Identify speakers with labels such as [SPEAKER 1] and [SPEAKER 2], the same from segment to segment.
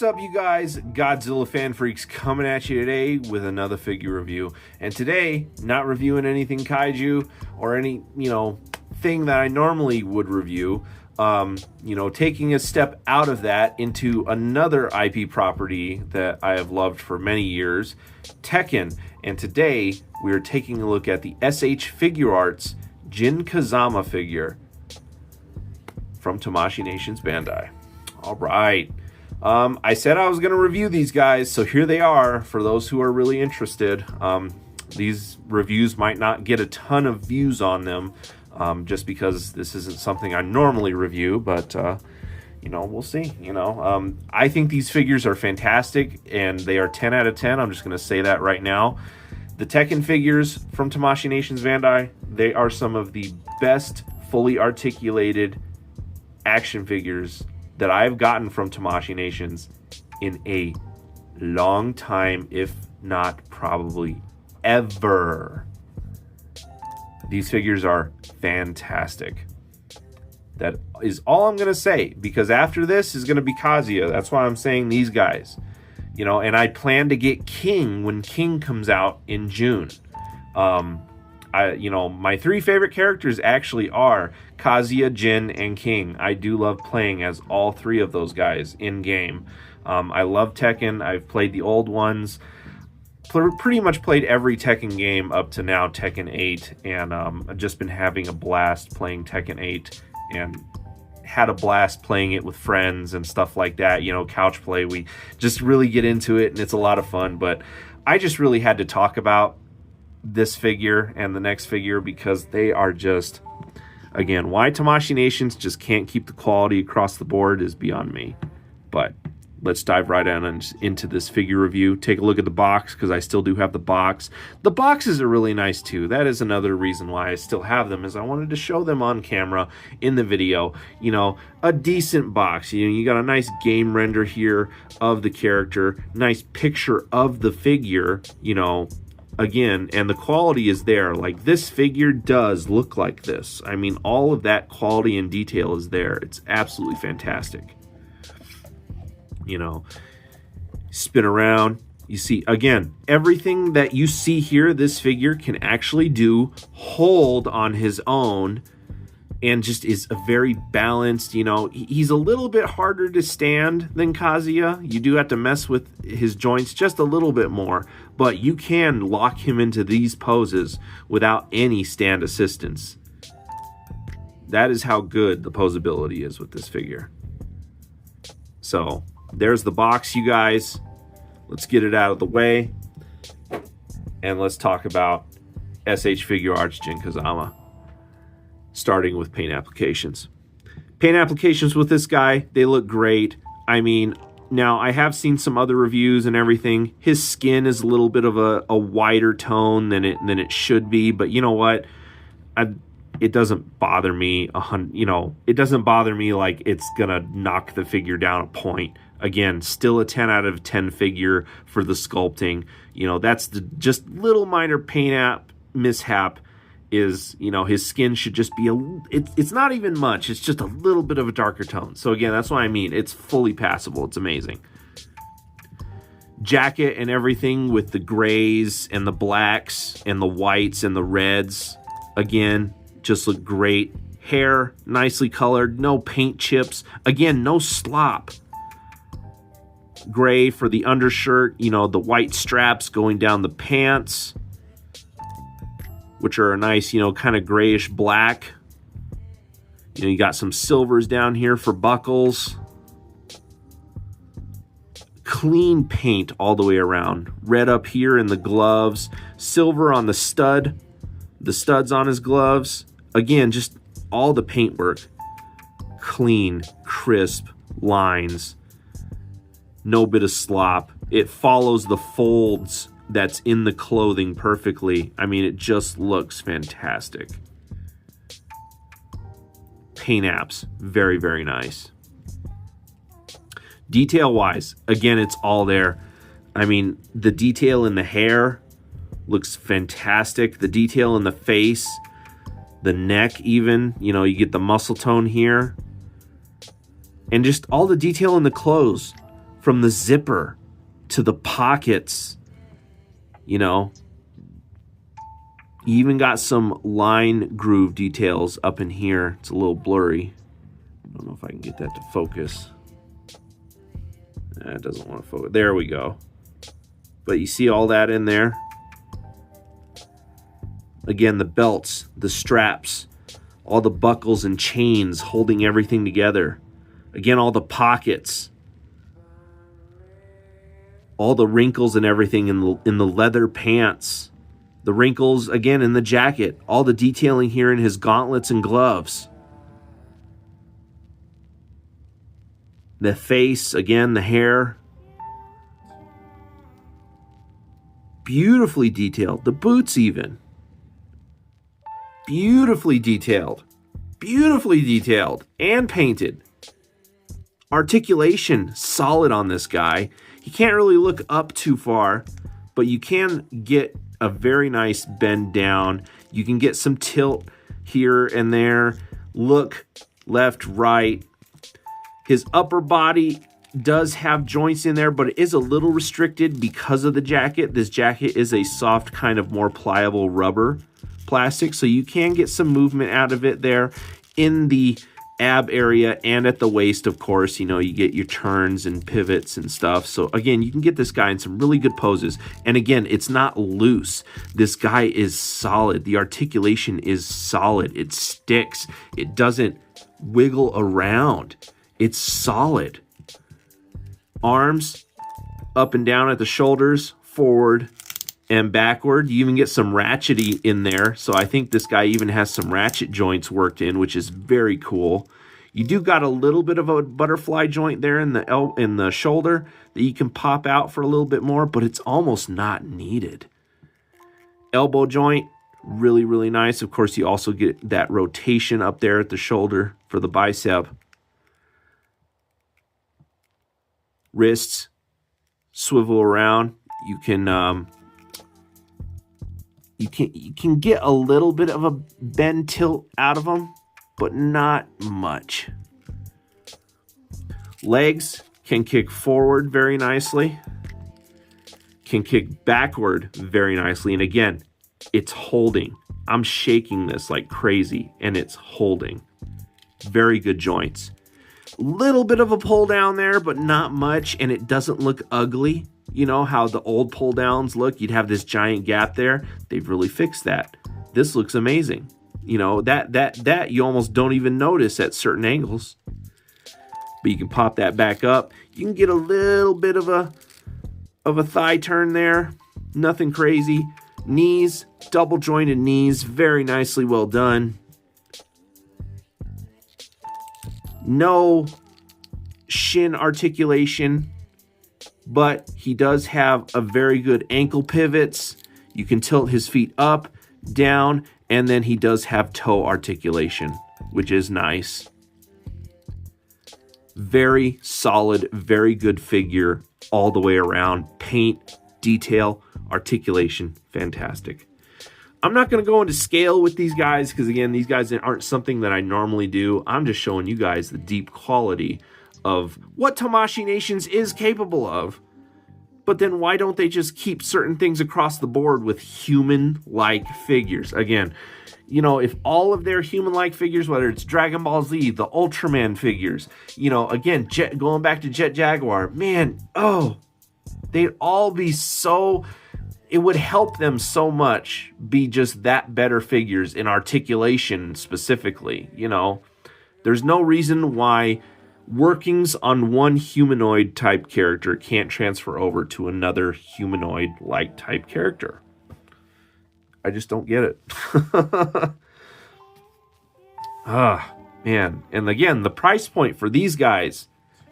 [SPEAKER 1] What's up, you guys? Godzilla fan freaks coming at you today with another figure review. And today, not reviewing anything kaiju or any, thing that I normally would review. Taking a step out of that into another IP property that I have loved for many years, Tekken. And today, we are taking a look at the SH Figuarts Jin Kazama figure from Tamashii Nations Bandai. All right. I said I was going to review these guys, so here they are for those who are really interested. These reviews might not get a ton of views on them, just because this isn't something I normally review, but, we'll see. I think these figures are fantastic, and they are 10 out of 10. I'm just going to say that right now. The Tekken figures from Tamashii Nations Bandai, they are some of the best fully articulated action figures that I've gotten from Tamashii Nations in a long time, if not probably ever. These figures are fantastic. That is all I'm going to say, because after this is going to be Kazuya. That's why I'm saying these guys. And I plan to get King when King comes out in June. My three favorite characters actually are Kazuya, Jin, and King. I do love playing as all three of those guys in game. I love Tekken. I've played the old ones. Pretty much played every Tekken game up to now, Tekken 8, and I've just been having a blast playing Tekken 8, and had a blast playing it with friends and stuff like that. Couch play. We just really get into it, and it's a lot of fun. But I just really had to talk about this figure and the next figure because they are just, again, why Tamashii Nations just can't keep the quality across the board is beyond me. But let's dive right on into this figure review. Take a look at the box, because I still do have the box. The boxes are really nice too. That is another reason why I still have them, is I wanted to show them on camera in the video. A decent box. You got a nice game render here of the character, nice picture of the figure, again, and the quality is there. Like, this figure does look like this. I mean, all of that quality and detail is there. It's absolutely fantastic. Spin around, you see, again, everything that you see here, this figure can actually hold on his own, and just is a very balanced, he's a little bit harder to stand than Kazuya. You do have to mess with his joints just a little bit more, but you can lock him into these poses without any stand assistance. That is how good the posability is with this figure. So there's the box, you guys. Let's get it out of the way, and let's talk about SH Figuarts Jin Kazama. Starting with paint applications. Paint applications with this guy, they look great. I mean, now I have seen some other reviews and everything. His skin is a little bit of a whiter tone than it should be, but you know what? It doesn't bother me. It doesn't bother me like it's gonna knock the figure down a point. Again, still a 10 out of 10 figure for the sculpting. That's the just little minor paint app mishap. Is his skin should just be it's not even much, it's just a little bit of a darker tone. So again, that's what I mean, it's fully passable. It's amazing. Jacket and everything with the grays and the blacks and the whites and the reds, again, just look great. Hair nicely colored, no paint chips, again, no slop. Gray for the undershirt, the white straps going down the pants, which are a nice, kind of grayish black. You got some silvers down here for buckles. Clean paint all the way around. Red up here in the gloves. Silver on the studs on his gloves. Again, just all the paintwork. Clean, crisp lines. No bit of slop. It follows the folds that's in the clothing perfectly. I mean, it just looks fantastic. Paint apps, very, very nice. Detail wise, again, it's all there. I mean, the detail in the hair looks fantastic. The detail in the face, the neck even, you get the muscle tone here. And just all the detail in the clothes. from the zipper to the pockets, you know. You even got some line groove details up in here. It's a little blurry. I don't know if I can get that to focus. It doesn't want to focus. There we go. But you see all that in there? Again, the belts, the straps, all the buckles and chains holding everything together. Again, all the pockets. All the wrinkles and everything in the leather pants. The wrinkles, again, in the jacket. All the detailing here in his gauntlets and gloves. The face, again, the hair. Beautifully detailed. The boots even. Beautifully detailed. Beautifully detailed. And painted. Articulation, solid on this guy. He can't really look up too far, but you can get a very nice bend down. You can get some tilt here and there. Look left, right. His upper body does have joints in there, but it is a little restricted because of the jacket. This jacket is a soft, kind of more pliable rubber plastic, so you can get some movement out of it there in the ab area and at the waist. Of course, you know, you get your turns and pivots and stuff. So again, you can get this guy in some really good poses. And again, it's not loose. This guy is solid. The articulation is solid. It sticks. It doesn't wiggle around. It's solid. Arms up and down at the shoulders, forward and backward. You even get some ratchety in there. So I think this guy even has some ratchet joints worked in, which is very cool. You do got a little bit of a butterfly joint there in the shoulder that you can pop out for a little bit more, but it's almost not needed. Elbow joint, really, really nice. Of course, you also get that rotation up there at the shoulder for the bicep. Wrists swivel around. You can get a little bit of a bend tilt out of them, but not much. Legs can kick forward very nicely, can kick backward very nicely, and again, it's holding. I'm shaking this like crazy, and it's holding. Very good joints. Little bit of a pull down there, but not much, and it doesn't look ugly. You know how the old pull downs look? You'd have this giant gap there. They've really fixed that. This looks amazing. You know, that you almost don't even notice at certain angles. But you can pop that back up. You can get a little bit of a thigh turn there. Nothing crazy. Knees, double jointed knees, very nicely well done. No shin articulation, but he does have a very good ankle pivots. You can tilt his feet up, down, and then he does have toe articulation, which is nice. Very solid, very good figure all the way around. Paint, detail, articulation, fantastic. I'm not going to go into scale with these guys because, again, these guys aren't something that I normally do. I'm just showing you guys the deep quality of what Tamashii Nations is capable of. But then why don't they just keep certain things across the board with human-like figures? Again, you know, if all of their human-like figures, whether it's Dragon Ball Z, the Ultraman figures, you know, again, going back to Jet Jaguar, man, oh, they'd all be so... It would help them so much be just that better figures in articulation specifically, you know. There's no reason why workings on one humanoid type character can't transfer over to another humanoid-like type character. I just don't get it. Man. And again, the price point for these guys,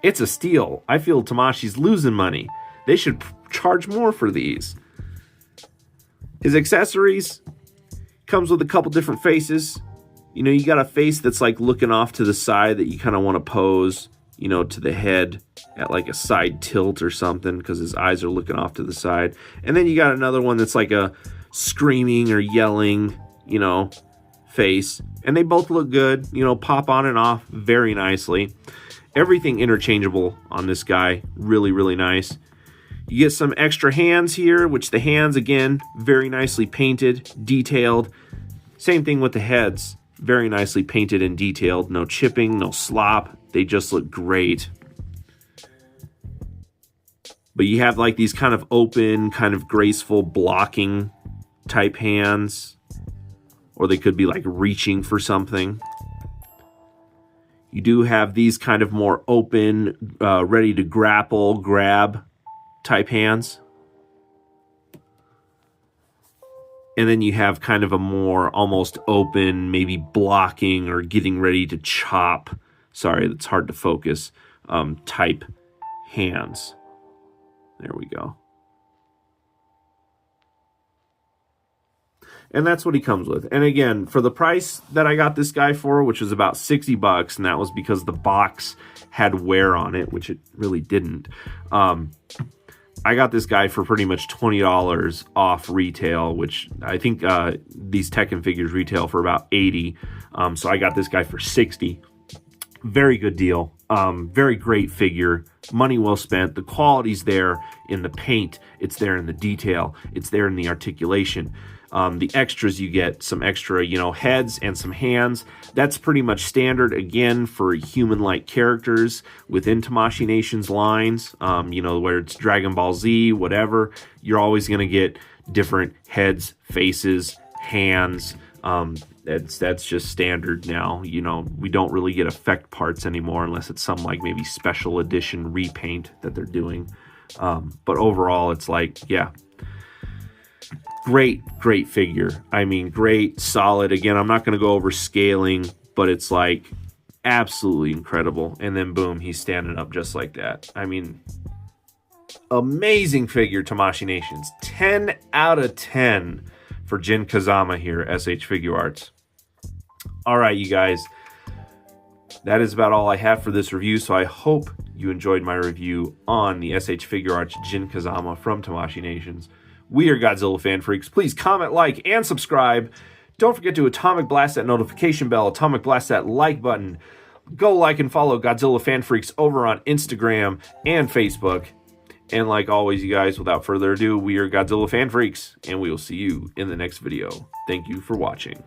[SPEAKER 1] it's a steal. I feel Tamashii's losing money. They should charge more for these. His accessories comes with a couple different faces. You know, you got a face that's like looking off to the side that you kind of want to pose, you know, to the head at like a side tilt or something because his eyes are looking off to the side. And then you got another one that's like a screaming or yelling, you know, face. And they both look good, you know, pop on and off very nicely. everything interchangeable on this guy. Really, really nice. You get some extra hands here, which the hands, again, very nicely painted, detailed. Same thing with the heads. Very nicely painted and detailed. No chipping, no slop. They just look great. But you have like these kind of open, kind of graceful blocking type hands. Or they could be like reaching for something. You do have these kind of more open, ready to grapple, grab type hands. And then you have kind of a more almost open, maybe blocking or getting ready to chop. Sorry, that's hard to focus. Type hands. There we go. And that's what he comes with. And again, for the price that I got this guy for, which was about $60, and that was because the box had wear on it, which it really didn't. I got this guy for pretty much $20 off retail, which I think these Tekken figures retail for about $80. So I got this guy for $60. Very good deal. Very great figure. Money well spent. The quality's there in the paint. It's there in the detail. It's there in the articulation. The extras, you get some extra, heads and some hands. That's pretty much standard, again, for human-like characters within Tamashii Nation's lines. Where it's Dragon Ball Z, whatever. You're always going to get different heads, faces, hands. That's just standard now. We don't really get effect parts anymore unless it's some like maybe special edition repaint that they're doing. But overall, it's like, yeah. Great figure. I mean, great, solid. Again, I'm not going to go over scaling, but it's like absolutely incredible. And then boom, he's standing up just like that. I mean, amazing figure, Tamashii Nations. 10 out of 10 for Jin Kazama here, SH Figuarts. All right, you guys. That is about all I have for this review, so I hope you enjoyed my review on the SH Figuarts Jin Kazama from Tamashii Nations. We are Godzilla Fan Freaks. Please comment, like, and subscribe. Don't forget to atomic blast that notification bell, atomic blast that like button. Go like and follow Godzilla Fan Freaks over on Instagram and Facebook. And like always, you guys, without further ado, we are Godzilla Fan Freaks, and we will see you in the next video. Thank you for watching.